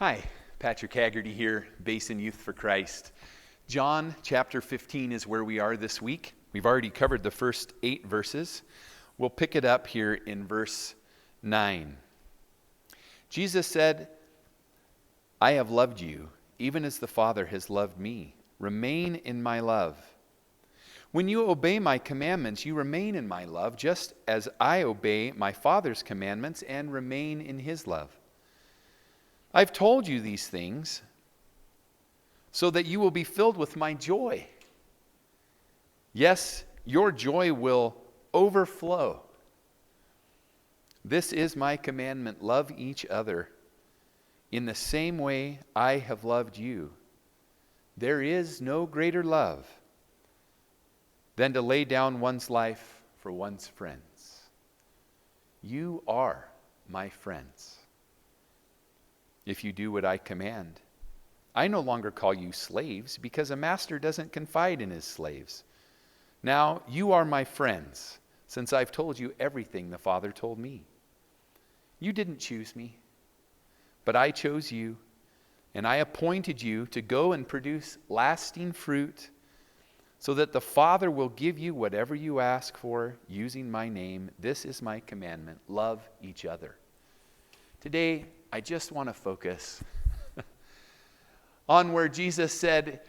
Hi, Patrick Haggerty here, Basin Youth for Christ. John chapter 15 is where we are this week. We've already covered the first 8 verses. We'll pick it up here in verse 9. Jesus said, "I have loved you, even as the Father has loved me. Remain in my love. When you obey my commandments, you remain in my love, just as I obey my Father's commandments and remain in his love. I've told you these things so that you will be filled with my joy. Yes, your joy will overflow. This is my commandment: love each other in the same way I have loved you. There is no greater love than to lay down one's life for one's friends. You are my friends if you do what I command. I no longer call you slaves, because a master doesn't confide in his slaves. Now you are my friends, since I've told you everything the Father told me. You didn't choose me, but I chose you, and I appointed you to go and produce lasting fruit, so that the Father will give you whatever you ask for using my name. This is my commandment: love each other." Today, I just want to focus on where Jesus said,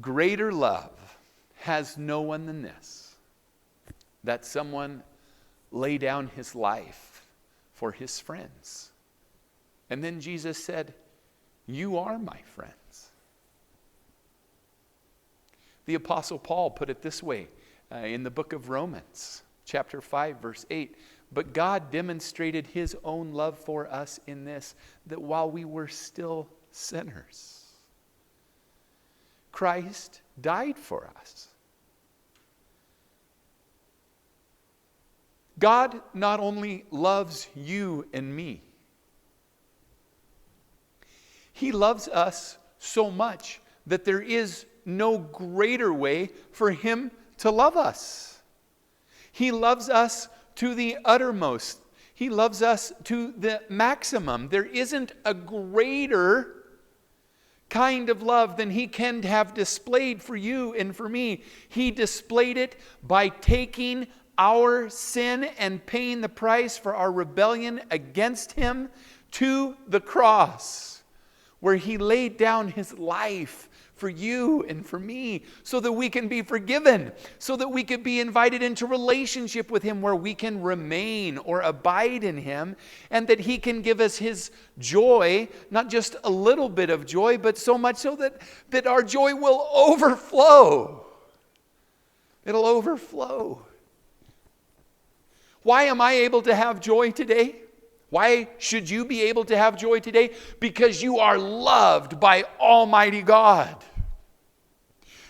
"Greater love has no one than this, that someone lay down his life for his friends." And then Jesus said, "You are my friends." The Apostle Paul put it this way in the book of Romans, chapter 5, verse 8. "But God demonstrated his own love for us in this, that while we were still sinners, Christ died for us." God not only loves you and me, he loves us so much that there is no greater way for him to love us. He loves us to the uttermost. He loves us to the maximum. There isn't a greater kind of love than he can have displayed for you and for me. He displayed it by taking our sin and paying the price for our rebellion against him to the cross, where he laid down his life for you and for me, so that we can be forgiven, so that we can be invited into relationship with him, where we can remain or abide in him, and that he can give us his joy, not just a little bit of joy, but so much so that our joy will overflow. It'll overflow. Why am I able to have joy today? Why should you be able to have joy today? Because you are loved by Almighty God.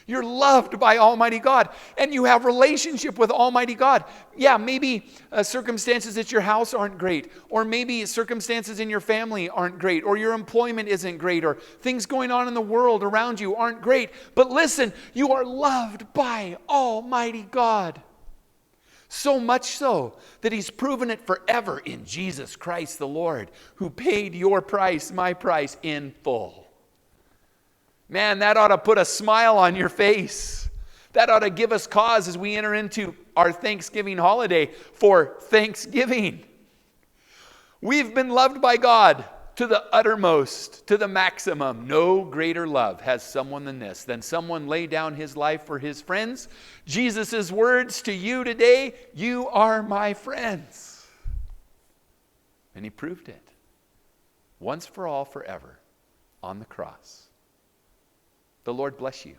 You're loved by Almighty God, and you have relationship with Almighty God. Yeah, maybe circumstances at your house aren't great, or maybe circumstances in your family aren't great, or your employment isn't great, or things going on in the world around you aren't great. But listen, you are loved by Almighty God. So much so that he's proven it forever in Jesus Christ the Lord, who paid your price, my price, in full. Man, that ought to put a smile on your face. That ought to give us cause as we enter into our Thanksgiving holiday for Thanksgiving. We've been loved by God to the uttermost, to the maximum. No greater love has someone than this, than someone lay down his life for his friends. Jesus' words to you today: you are my friends. And he proved it once for all, forever, on the cross. The Lord bless you.